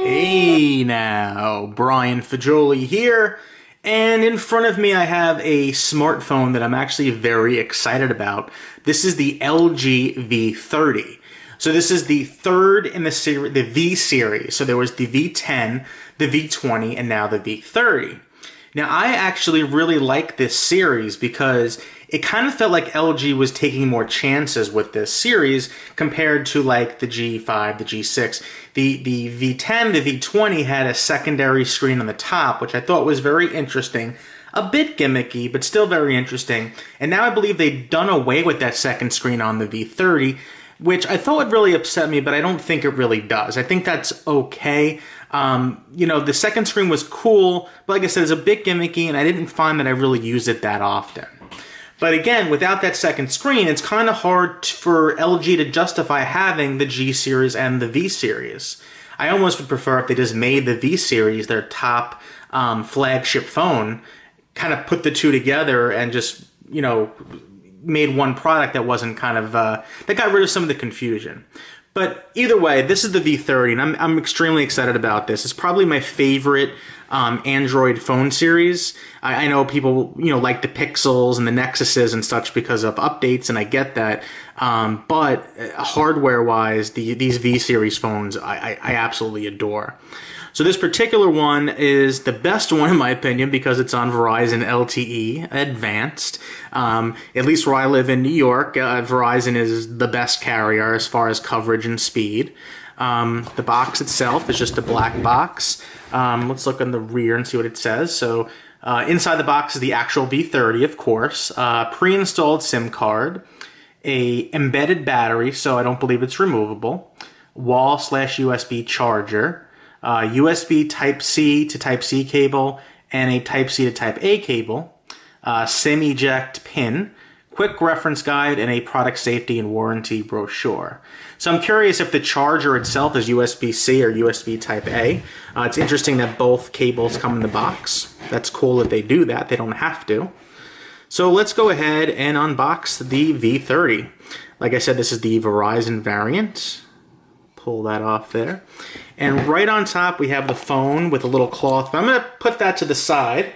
Hey now, Brian Fajoli here, and in front of me I have a smartphone that I'm actually very excited about. This is the LG V30. So this is the third in the series, the V series. So there was the V10, the V20, and now the V30. Now, I actually really like this series because it kind of felt like LG was taking more chances with this series compared to like the G5, the G6. The V10, the V20 had a secondary screen on the top, which I thought was very interesting. A bit gimmicky, but still very interesting. And now I believe they've done away with that second screen on the V30, which I thought would really upset me, but I don't think it really does. I think that's okay. The second screen was cool, but like I said, it's a bit gimmicky, and I didn't find that I really used it that often. But again, without that second screen, it's kind of hard for LG to justify having the G series and the V series. I almost would prefer if they just made the V series their top flagship phone, kind of put the two together and just, made one product that wasn't kind of, that got rid of some of the confusion. But either way, this is the V30, and I'm extremely excited about this. It's probably my favorite Android phone series. I know people, like the Pixels and the Nexuses and such because of updates, and I get that. But hardware-wise, these V-series phones, I absolutely adore. So this particular one is the best one in my opinion because it's on Verizon LTE Advanced. At least where I live in New York, Verizon is the best carrier as far as coverage and speed. The box itself is just a black box. Let's look on the rear and see what it says. So inside the box is the actual V30, of course, pre-installed SIM card, a embedded battery, so I don't believe it's removable, wall/USB charger, USB Type-C to Type-C cable, and a Type-C to Type-A cable, SIM eject pin, quick reference guide, and a product safety and warranty brochure. So I'm curious if the charger itself is USB-C or USB Type-A. It's interesting that both cables come in the box. That's cool that they do that. They don't have to. So let's go ahead and unbox the V30. Like I said, this is the Verizon variant. Pull that off there. And right on top we have the phone with a little cloth. But I'm going to put that to the side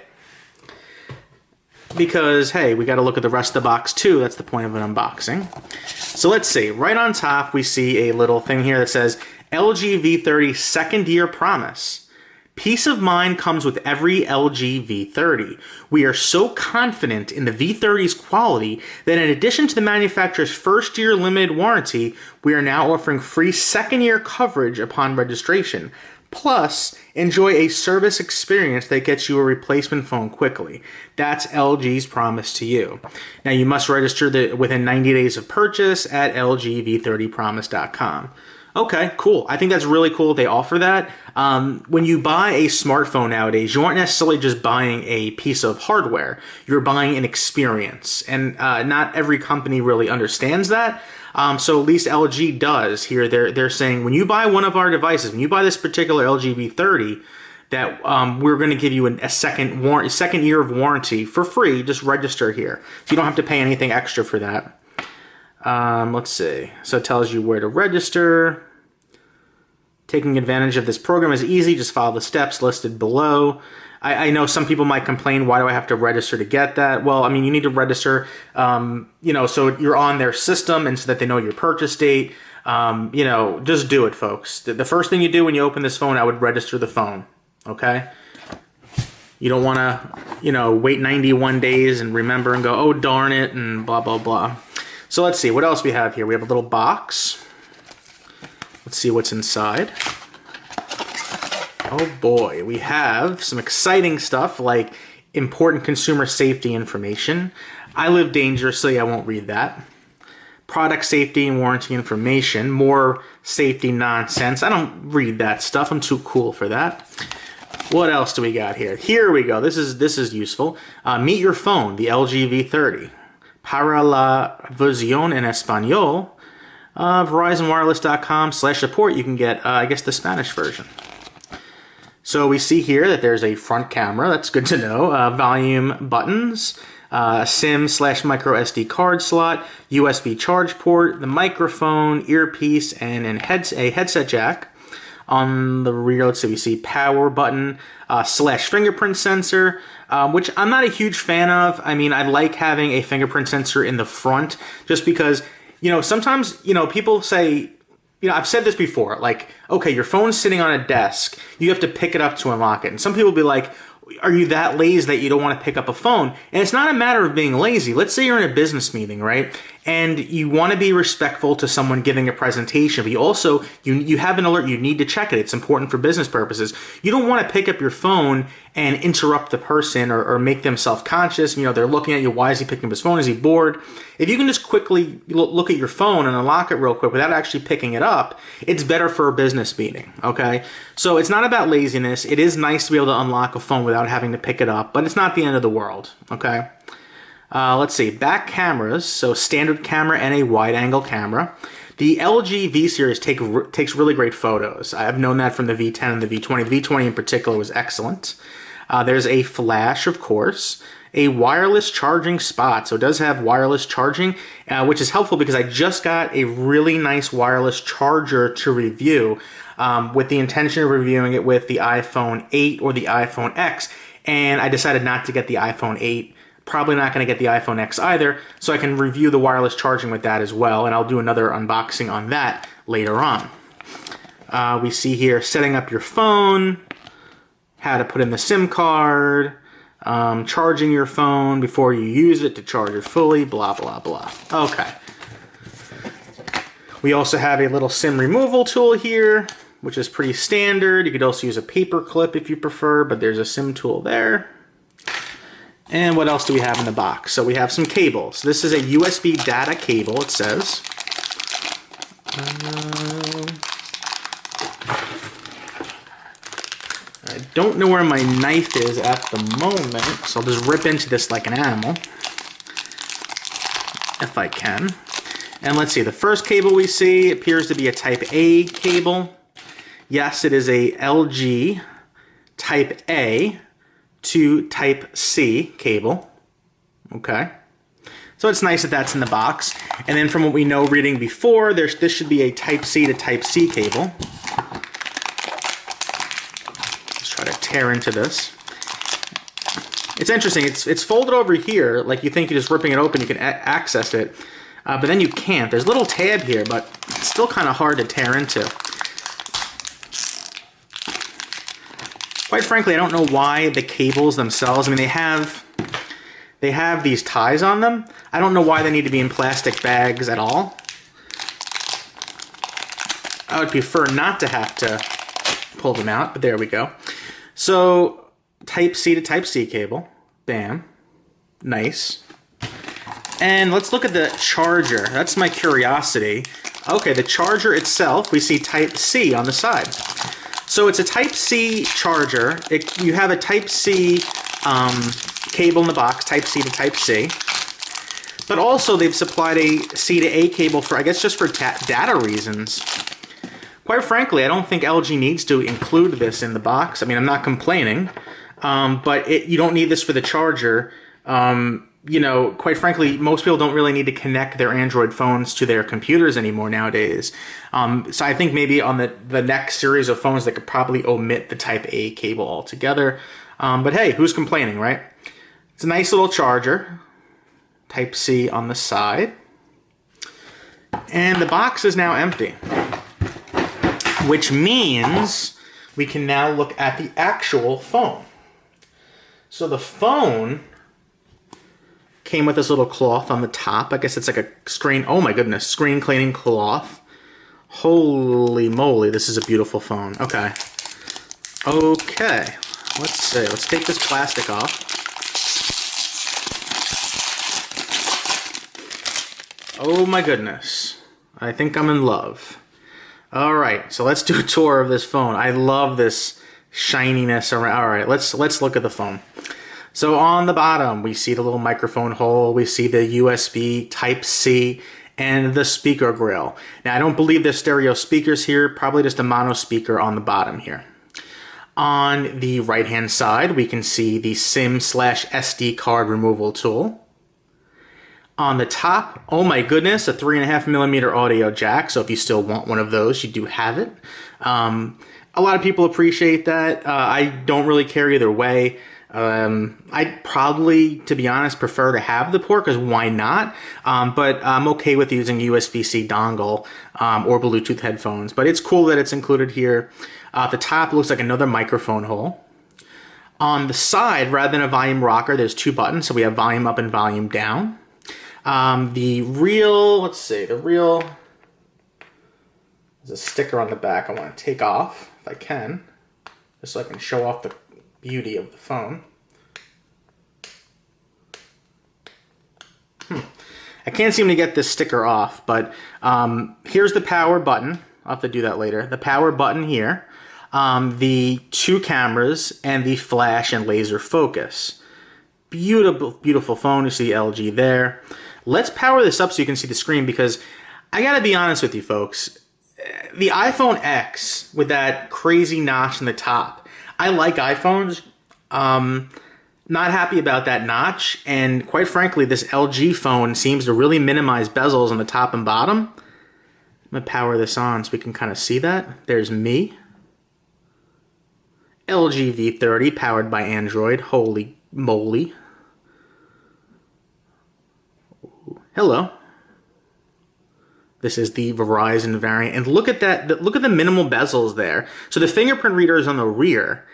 because, hey, we got to look at the rest of the box too. That's the point of an unboxing. So let's see. Right on top we see a little thing here that says LG V30 second year promise. Peace of mind comes with every LG V30. We are so confident in the V30's quality that in addition to the manufacturer's first-year limited warranty, we are now offering free second-year coverage upon registration. Plus, enjoy a service experience that gets you a replacement phone quickly. That's LG's promise to you. Now, you must register within 90 days of purchase at lgv30promise.com. Okay, cool. I think that's really cool they offer that. When you buy a smartphone nowadays, you aren't necessarily just buying a piece of hardware. You're buying an experience. And not every company really understands that. So at least LG does here. They're saying when you buy one of our devices, when you buy this particular LG V30, that we're going to give you a second year of warranty for free. Just register here. So you don't have to pay anything extra for that. Let's see. So it tells you where to register. Taking advantage of this program is easy. Just follow the steps listed below. I know some people might complain, why do I have to register to get that? Well, I mean, you need to register, so you're on their system and so that they know your purchase date. Just do it, folks. The first thing you do when you open this phone, I would register the phone, okay? You don't want to, wait 91 days and remember and go, oh, darn it, and blah, blah, blah. So let's see, what else we have here? We have a little box. Let's see what's inside. Oh boy, we have some exciting stuff like important consumer safety information. I live dangerously, I won't read that. Product safety and warranty information, more safety nonsense. I don't read that stuff, I'm too cool for that. What else do we got here? Here we go, this is useful. Meet your phone, the LG V30. Para la versión en español. VerizonWireless.com/support, you can get, I guess, the Spanish version. So we see here that there's a front camera, that's good to know, volume buttons, SIM/micro SD card slot, USB charge port, the microphone, earpiece, and a headset jack. On the rear, let's see, we see power button, slash fingerprint sensor, which I'm not a huge fan of. I mean, I like having a fingerprint sensor in the front just because, you know, sometimes, you know, people say, you know, I've said this before, like, okay, your phone's sitting on a desk, you have to pick it up to unlock it. And some people will be like, are you that lazy that you don't want to pick up a phone? And it's not a matter of being lazy. Let's say you're in a business meeting, right? And you want to be respectful to someone giving a presentation, but you also, you have an alert, you need to check it. It's important for business purposes. You don't want to pick up your phone and interrupt the person or make them self-conscious. You know, they're looking at you, why is he picking up his phone? Is he bored? If you can just quickly look at your phone and unlock it real quick without actually picking it up, it's better for a business meeting, okay? So it's not about laziness. It is nice to be able to unlock a phone without having to pick it up, but it's not the end of the world, okay? Let's see, back cameras, so standard camera and a wide-angle camera. The LG V series takes really great photos. I've known that from the V10 and the V20. The V20 in particular was excellent. There's a flash, of course, a wireless charging spot. So it does have wireless charging, which is helpful because I just got a really nice wireless charger to review with the intention of reviewing it with the iPhone 8 or the iPhone X, and I decided not to get the iPhone 8. Probably not going to get the iPhone X either, so I can review the wireless charging with that as well, and I'll do another unboxing on that later on. We see here setting up your phone, how to put in the SIM card, charging your phone before you use it to charge it fully, blah, blah, blah. Okay. We also have a little SIM removal tool here, which is pretty standard. You could also use a paper clip if you prefer, but there's a SIM tool there. And what else do we have in the box? So we have some cables. This is a USB data cable, it says. I don't know where my knife is at the moment, so I'll just rip into this like an animal, if I can. And let's see, the first cable we see appears to be a Type A cable. Yes, it is a LG Type A to Type C cable. Okay. So it's nice that that's in the box. And then from what we know reading before, this should be a Type C to Type C cable. Let's try to tear into this. It's interesting. It's folded over here, like you think you're just ripping it open, you can access it. But then you can't. There's a little tab here, but it's still kind of hard to tear into. Quite frankly, I don't know why the cables themselves, I mean, they have these ties on them. I don't know why they need to be in plastic bags at all. I would prefer not to have to pull them out, but there we go. So, Type C to Type C cable. Bam. Nice. And let's look at the charger. That's my curiosity. Okay, the charger itself, we see Type C on the side. So it's a Type C charger. You have a Type C cable in the box, Type C to Type C. But also they've supplied a C to A cable for, I guess, just for data reasons. Quite frankly, I don't think LG needs to include this in the box. I mean, I'm not complaining, but you don't need this for the charger. You know, quite frankly, most people don't really need to connect their Android phones to their computers anymore nowadays. So I think maybe on the next series of phones, they could probably omit the Type A cable altogether. But hey, who's complaining, right? It's a nice little charger. Type C on the side. And the box is now empty, which means we can now look at the actual phone. So the phone came with this little cloth on the top. I guess it's like a screen, oh my goodness, screen cleaning cloth. Holy moly, this is a beautiful phone. Okay. Okay, let's see. Let's take this plastic off. Oh my goodness. I think I'm in love. All right, so let's do a tour of this phone. I love this shininess around. All right, let's look at the phone. So on the bottom, we see the little microphone hole, we see the USB Type-C, and the speaker grill. Now, I don't believe there's stereo speakers here, probably just a mono speaker on the bottom here. On the right-hand side, we can see the SIM/SD card removal tool. On the top, oh my goodness, a 3.5mm audio jack, so if you still want one of those, you do have it. A lot of people appreciate that. I don't really care either way. I'd probably, to be honest, prefer to have the port, because why not? But I'm okay with using USB-C dongle or Bluetooth headphones. But it's cool that it's included here. At the top, it looks like another microphone hole. On the side, rather than a volume rocker, there's two buttons. So we have volume up and volume down. Let's see, there's a sticker on the back I want to take off, if I can, just so I can show off the beauty of the phone. I can't seem to get this sticker off, but here's the power button. I'll have to do that later. The power button here, the two cameras, and the flash and laser focus. Beautiful, beautiful phone. You see LG there. Let's power this up so you can see the screen, because I gotta be honest with you folks. The iPhone X with that crazy notch in the top. I like iPhones. Not happy about that notch, and quite frankly, this LG phone seems to really minimize bezels on the top and bottom. I'm gonna power this on so we can kind of see that. There's me. LG V30 powered by Android. Holy moly. Hello. This is the Verizon variant, and look at that. Look at the minimal bezels there. So the fingerprint reader is on the rear,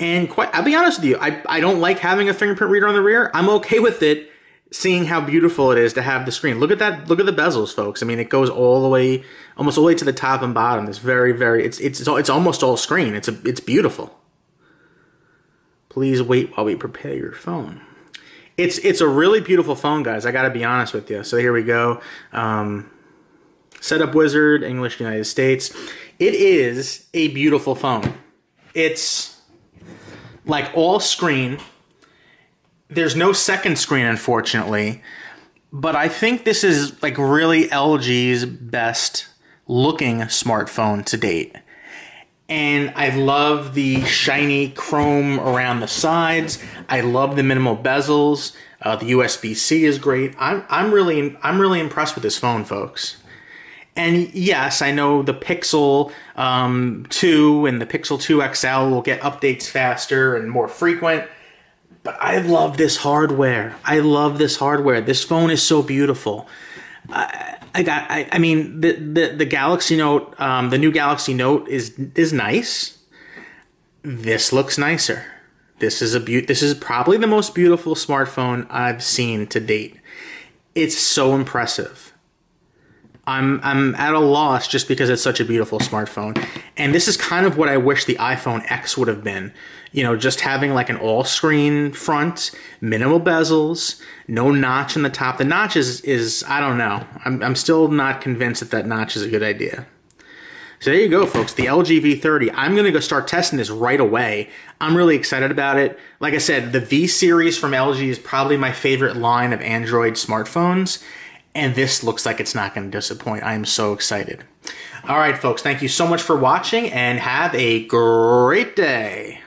and I'll be honest with you, I don't like having a fingerprint reader on the rear. I'm okay with it, seeing how beautiful it is to have the screen. Look at that. Look at the bezels, folks. I mean, it goes all the way, almost all the way to the top and bottom. It's very, very. It's almost all screen. It's beautiful. Please wait while we prepare your phone. It's a really beautiful phone, guys. I got to be honest with you. So here we go. Setup wizard, English, United States. It is a beautiful phone. It's like all screen. There's no second screen, unfortunately. But I think this is like really LG's best looking smartphone to date. And I love the shiny chrome around the sides. I love the minimal bezels. The USB-C is great. I'm really impressed with this phone, folks. And yes, I know the Pixel 2 and the Pixel 2 XL will get updates faster and more frequent. But I love this hardware. I love this hardware. This phone is so beautiful. I mean, the Galaxy Note, the new Galaxy Note is nice. This looks nicer. This is probably the most beautiful smartphone I've seen to date. It's so impressive. I'm at a loss just because it's such a beautiful smartphone. And this is kind of what I wish the iPhone X would have been. You know, just having like an all-screen front, minimal bezels, no notch in the top. The notch is I don't know. I'm still not convinced that notch is a good idea. So there you go, folks. The LG V30. I'm going to go start testing this right away. I'm really excited about it. Like I said, the V series from LG is probably my favorite line of Android smartphones. And this looks like it's not going to disappoint. I am so excited. All right, folks. Thank you so much for watching, and have a great day.